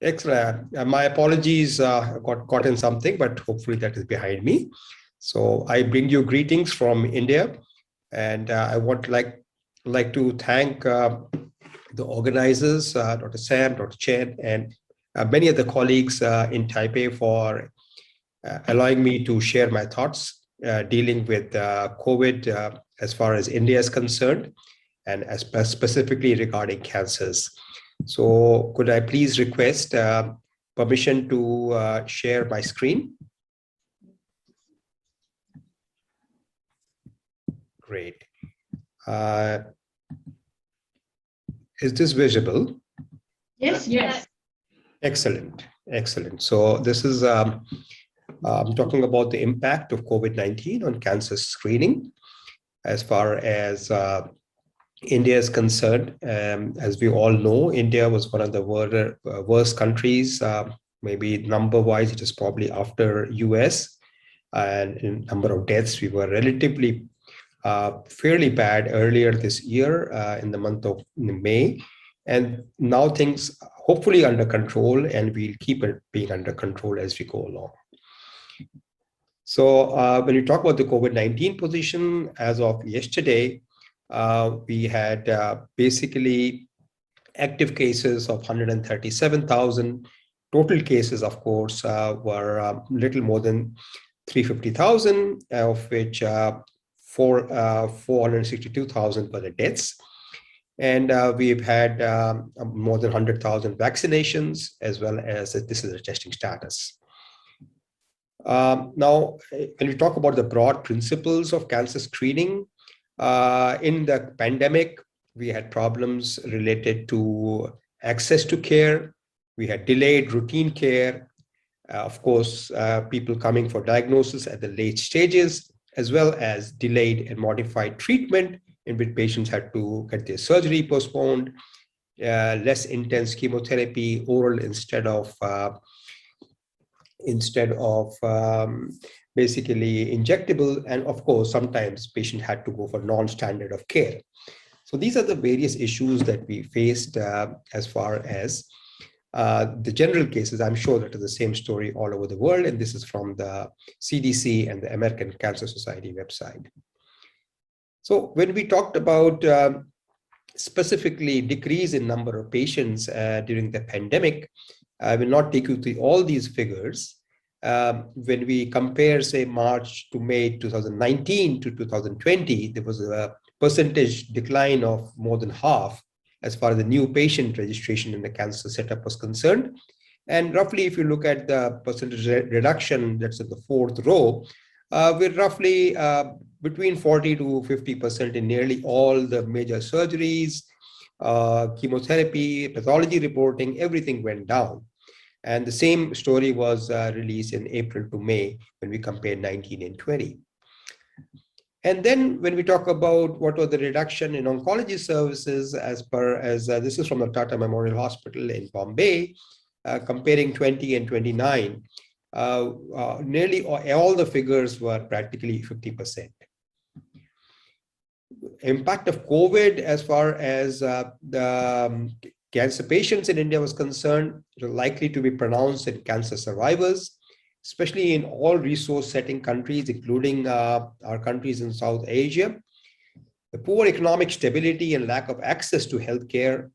Excellent. My apologies, got caught in something, but hopefully that is behind me. So I bring you greetings from India, and I want like to thank the organizers, Dr. Sam, Dr. Chen, and many of the colleagues in Taipei for allowing me to share my thoughts dealing with COVID as far as India is concerned, and specifically regarding cancers. So could I please request permission to share my screen? Great. Is this visible? Yes, yes. Excellent, excellent. So this is, I'm talking about the impact of COVID-19 on cancer screening. As far as India is concerned, as we all know, India was one of the worst countries. Maybe number-wise, it is probably after US. And in number of deaths, we were relatively fairly bad earlier this year in the month of May. And now things hopefully under control, and we'll keep it being under control as we go along. So when you talk about the COVID-19 position, as of yesterday, we had basically active cases of 137,000. Total cases, of course, were little more than 350,000, of which 462,000 were the deaths. And we've had more than 100,000 vaccinations, as well as this is the testing status. Now, when we talk about the broad principles of cancer screening, in the pandemic, we had problems related to access to care. We had delayed routine care. Of course, people coming for diagnosis at the late stages, as well as delayed and modified treatment in which patients had to get their surgery postponed, less intense chemotherapy, oral instead of basically injectable. And of course, sometimes patient had to go for non-standard of care. So these are the various issues that we faced as far as the general cases. I'm sure that is the same story all over the world, and this is from the CDC and the American Cancer Society website. So when we talked about specifically decrease in number of patients during the pandemic, I will not take you through all these figures. When we compare, say, March to May 2019 to 2020, there was a percentage decline of more than half as far as the new patient registration in the cancer setup was concerned. And roughly, if you look at the percentage reduction, that's at the fourth row, we're roughly between 40 to 50% in nearly all the major surgeries, chemotherapy, pathology reporting, everything went down. And the same story was released in April to May when we compared 19 and 20. And then when we talk about what was the reduction in oncology services, this is from the Tata Memorial Hospital in Bombay, comparing 20 and 29, nearly all the figures were practically 50%. Impact of COVID as far as the cancer patients in India was concerned, likely to be pronounced in cancer survivors, especially in all resource setting countries, including our countries in South Asia. The poor economic stability and lack of access to healthcare.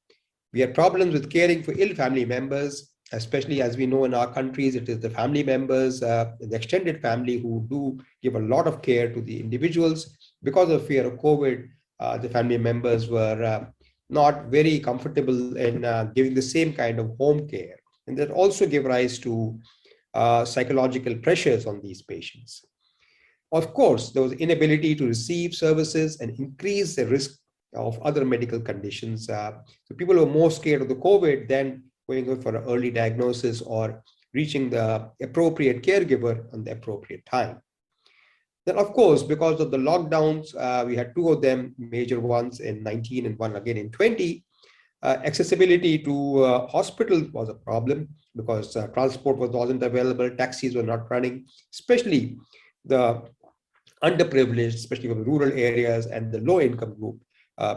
We have problems with caring for ill family members, especially as we know in our countries, it is the family members, the extended family who do give a lot of care to the individuals. Because of fear of COVID, the family members were not very comfortable in giving the same kind of home care. And that also gave rise to psychological pressures on these patients. Of course, there was inability to receive services and increase the risk of other medical conditions. So people were more scared of the COVID than going for an early diagnosis or reaching the appropriate caregiver on the appropriate time. Then, of course, because of the lockdowns, we had two of them, major ones in 19 and one again in 20. Accessibility to hospitals was a problem because transport wasn't available, taxis were not running, especially the underprivileged, especially from rural areas and the low income group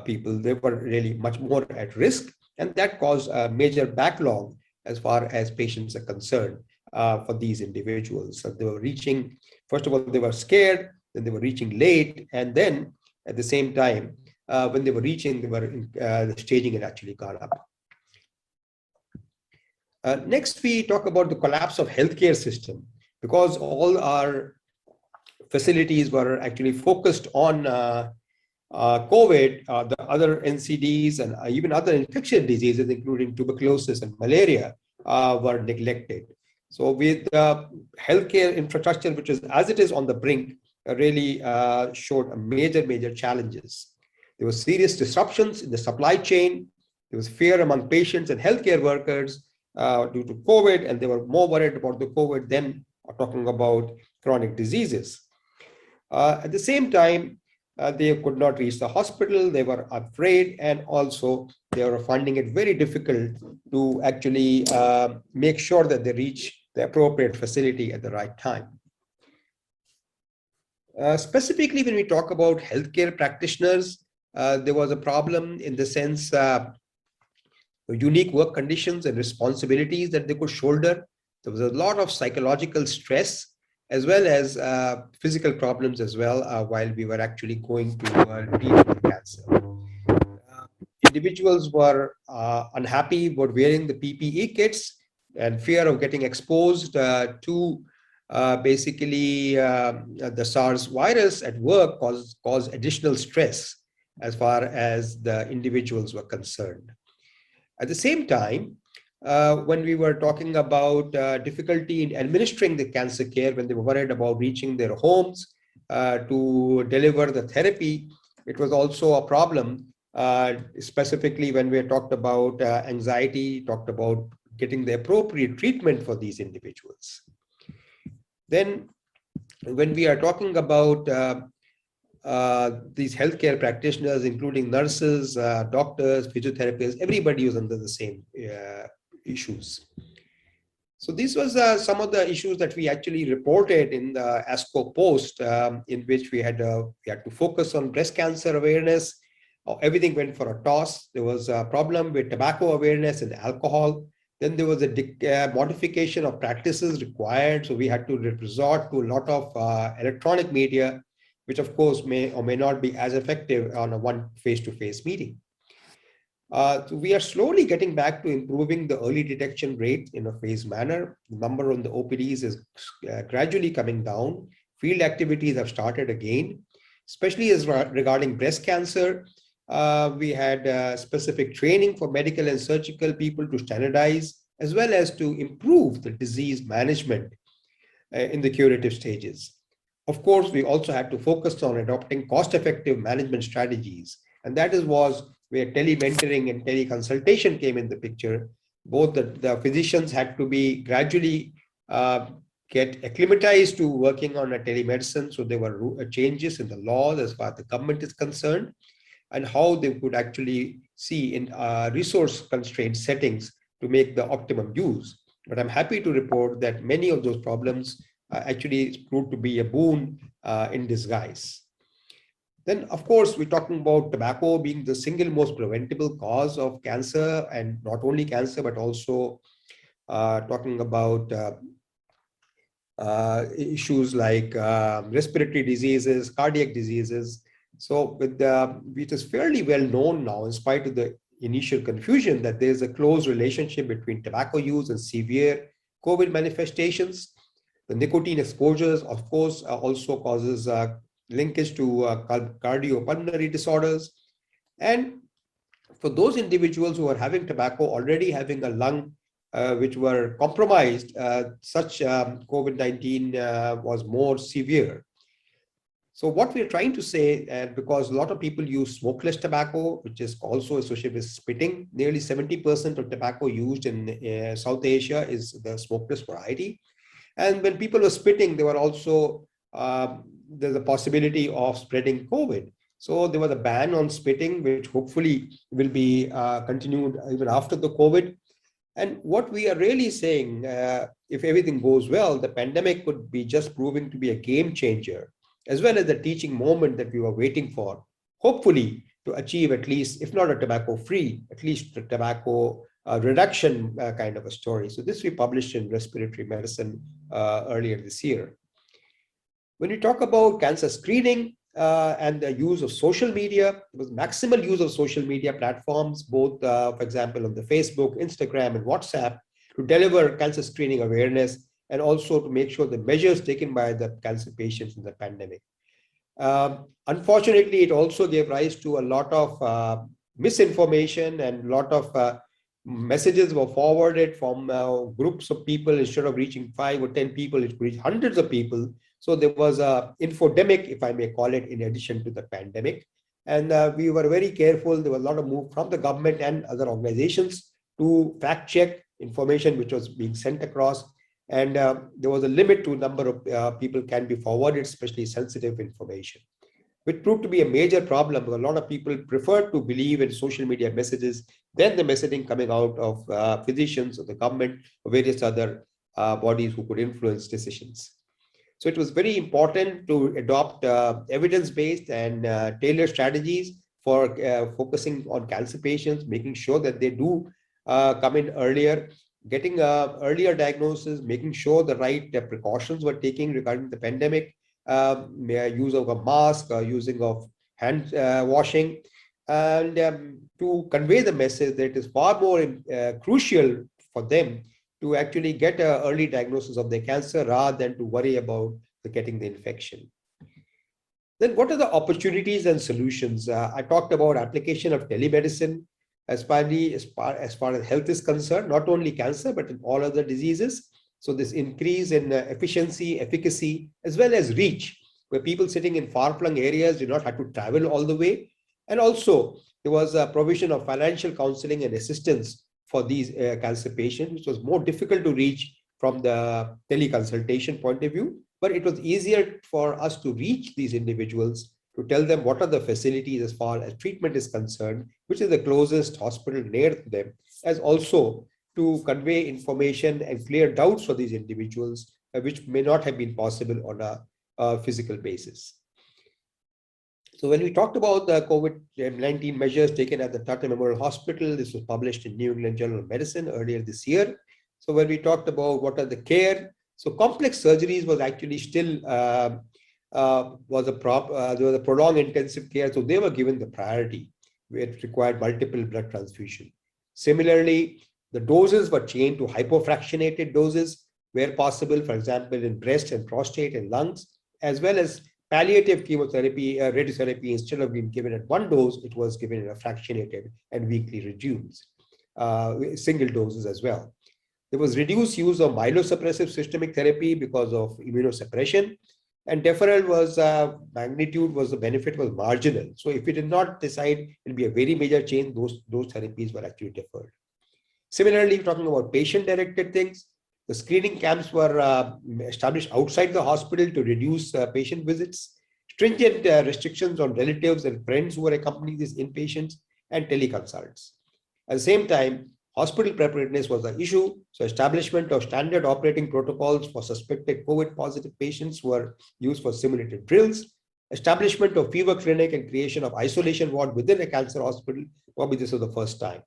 people. They were really much more at risk, and that caused a major backlog as far as patients are concerned for these individuals. So they were reaching, first of all, they were scared, then they were reaching late, and then at the same time, when they were reaching, they were the staging had actually gone up. Next, we talk about the collapse of healthcare system, because all our facilities were actually focused on COVID, the other NCDs and even other infectious diseases, including tuberculosis and malaria, were neglected. So with the healthcare infrastructure, which is as it is on the brink, really showed a major challenges. There were serious disruptions in the supply chain. There was fear among patients and healthcare workers due to COVID, and they were more worried about the COVID than talking about chronic diseases. At the same time, they could not reach the hospital, they were afraid, and also they were finding it very difficult to actually make sure that they reach the appropriate facility at the right time. Specifically, when we talk about healthcare practitioners, there was a problem in the sense unique work conditions and responsibilities that they could shoulder. There was a lot of psychological stress as well as physical problems as well while we were actually going to deal with cancer. Individuals were unhappy about wearing the PPE kits and fear of getting exposed to basically the SARS virus at work caused additional stress as far as the individuals were concerned. At the same time, when we were talking about difficulty in administering the cancer care, when they were worried about reaching their homes to deliver the therapy, it was also a problem, specifically when we talked about anxiety, talked about getting the appropriate treatment for these individuals. Then when we are talking about these healthcare practitioners, including nurses, doctors, physiotherapists, everybody was under the same issues. So this was some of the issues that we actually reported in the ASCO post, in which we had to focus on breast cancer awareness. Everything went for a toss. There was a problem with tobacco awareness and alcohol. Then there was a modification of practices required. So we had to resort to a lot of electronic media, which of course may or may not be as effective on a one face-to-face meeting. So we are slowly getting back to improving the early detection rate in a phased manner. The number on the OPDs is gradually coming down. Field activities have started again, especially as regarding breast cancer. We had specific training for medical and surgical people to standardize, as well as to improve the disease management in the curative stages. Of course, we also had to focus on adopting cost-effective management strategies, and that was where telementoring and teleconsultation came in the picture. Both the physicians had to be gradually get acclimatized to working on a telemedicine, so there were changes in the laws as far as the government is concerned, and how they could actually see in resource-constrained settings to make the optimum use. But I'm happy to report that many of those problems actually proved to be a boon in disguise. Then, of course, we're talking about tobacco being the single most preventable cause of cancer, and not only cancer, but also talking about issues like respiratory diseases, cardiac diseases. So it is fairly well known now, in spite of the initial confusion, that there's a close relationship between tobacco use and severe COVID manifestations. The nicotine exposures, of course, also causes linkage to cardiopulmonary disorders. And for those individuals who are having tobacco, already having a lung which were compromised, such COVID-19 was more severe. So what we're trying to say, because a lot of people use smokeless tobacco, which is also associated with spitting, nearly 70% of tobacco used in South Asia is the smokeless variety. And when people were spitting, they were also, there's a possibility of spreading COVID. So there was a ban on spitting, which hopefully will be continued even after the COVID. And what we are really saying, if everything goes well, the pandemic could be just proving to be a game changer, as well as the teaching moment that we were waiting for, hopefully to achieve at least, if not a tobacco-free, at least a tobacco reduction kind of a story. So this we published in Respiratory Medicine earlier this year. When we talk about cancer screening and the use of social media, there was maximal use of social media platforms, both, for example, on the Facebook, Instagram, and WhatsApp, to deliver cancer screening awareness and also to make sure the measures taken by the cancer patients in the pandemic. Unfortunately, it also gave rise to a lot of misinformation, and a lot of messages were forwarded from groups of people. Instead of reaching 5 or 10 people, it reached hundreds of people. So there was a infodemic, if I may call it, in addition to the pandemic. And we were very careful. There was a lot of move from the government and other organizations to fact check information which was being sent across. And there was a limit to number of people can be forwarded, especially sensitive information, which proved to be a major problem. A lot of people prefer to believe in social media messages than the messaging coming out of physicians or the government or various other bodies who could influence decisions. So it was very important to adopt evidence-based and tailored strategies for focusing on cancer patients, making sure that they do come in earlier, getting earlier diagnosis, making sure the right precautions were taken regarding the pandemic, use of a mask, using of hand washing, and to convey the message that it is far more crucial for them to actually get an early diagnosis of their cancer rather than to worry about getting the infection. Then what are the opportunities and solutions? I talked about application of telemedicine as far as health is concerned, not only cancer, but in all other diseases. So this increase in efficiency, efficacy, as well as reach, where people sitting in far-flung areas do not have to travel all the way. And also, there was a provision of financial counseling and assistance for these cancer patients, which was more difficult to reach from the teleconsultation point of view. But it was easier for us to reach these individuals, to tell them what are the facilities as far as treatment is concerned, which is the closest hospital near to them, as also to convey information and clear doubts for these individuals, which may not have been possible on a physical basis. So when we talked about the COVID-19 measures taken at the Tata Memorial Hospital, this was published in New England Journal of Medicine earlier this year. So when we talked about what are the care, so complex surgeries was actually still there was a prolonged intensive care, so they were given the priority where it required multiple blood transfusion. Similarly, the doses were changed to hypofractionated doses where possible, for example, in breast and prostate and lungs, as well as palliative chemotherapy, radiotherapy, instead of being given at one dose, it was given in a fractionated and weekly regimes, single doses as well. There was reduced use of myelosuppressive systemic therapy because of immunosuppression, and deferral was magnitude was the benefit was marginal. So if we did not decide it'll be a very major change, those therapies were actually deferred. Similarly, talking about patient-directed things, the screening camps were established outside the hospital to reduce patient visits, stringent restrictions on relatives and friends who were accompanying these inpatients, and teleconsults. At the same time, hospital preparedness was the issue. So establishment of standard operating protocols for suspected COVID-positive patients were used for simulated drills. Establishment of fever clinic and creation of isolation ward within a cancer hospital, probably this was the first time.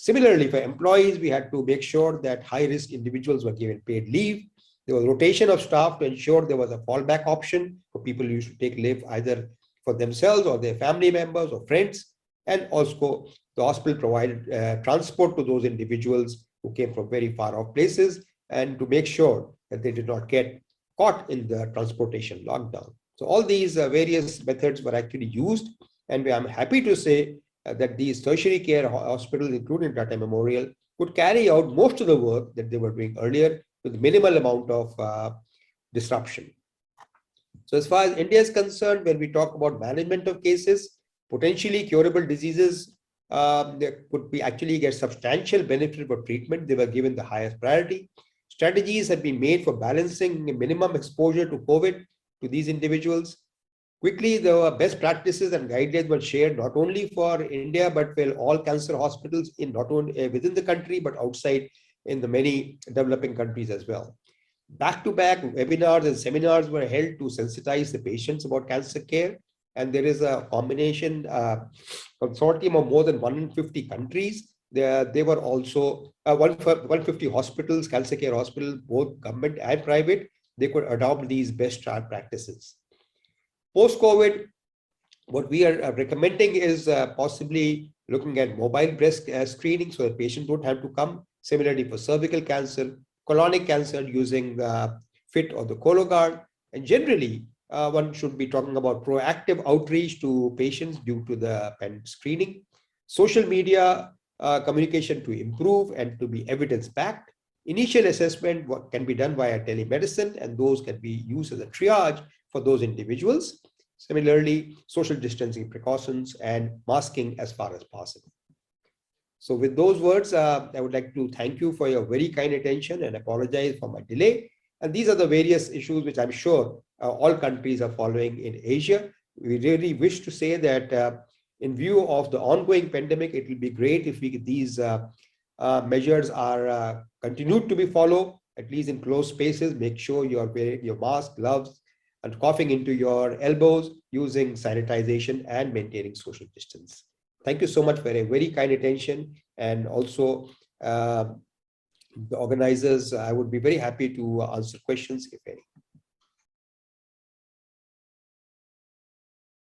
Similarly, for employees, we had to make sure that high-risk individuals were given paid leave. There was rotation of staff to ensure there was a fallback option for people who used to take leave either for themselves or their family members or friends. And also, the hospital provided transport to those individuals who came from very far-off places, and to make sure that they did not get caught in the transportation lockdown. So all these various methods were actually used, and I'm happy to say that these tertiary care hospitals, including Tata Memorial, could carry out most of the work that they were doing earlier with minimal amount of disruption. So as far as India is concerned, when we talk about management of cases, potentially curable diseases, there could be actually get substantial benefit for treatment. They were given the highest priority. Strategies have been made for balancing minimum exposure to COVID to these individuals. Quickly, the best practices and guidelines were shared not only for India, but for all cancer hospitals in not only within the country, but outside in the many developing countries as well. Back-to-back webinars and seminars were held to sensitize the patients about cancer care. And there is a combination consortium of more than 150 countries They were also 150 hospitals, cancer care hospitals, both government and private. They could adopt these best practices. Post-COVID, what we are recommending is possibly looking at mobile breast screening so the patient don't have to come. Similarly, for cervical cancer, colonic cancer, using the FIT or the Cologuard. And generally, one should be talking about proactive outreach to patients due to the screening, social media communication to improve and to be evidence-backed. Initial assessment what can be done via telemedicine, and those can be used as a triage for those individuals. Similarly, social distancing precautions and masking as far as possible. So with those words, I would like to thank you for your very kind attention and apologize for my delay. And these are the various issues which I'm sure all countries are following in Asia. We really wish to say that in view of the ongoing pandemic, it will be great if these measures are continued to be followed, at least in closed spaces. Make sure you're wearing your mask, gloves, and coughing into your elbows, using sanitization and maintaining social distance. Thank you so much for a very kind attention. And also the organizers, I would be very happy to answer questions if any.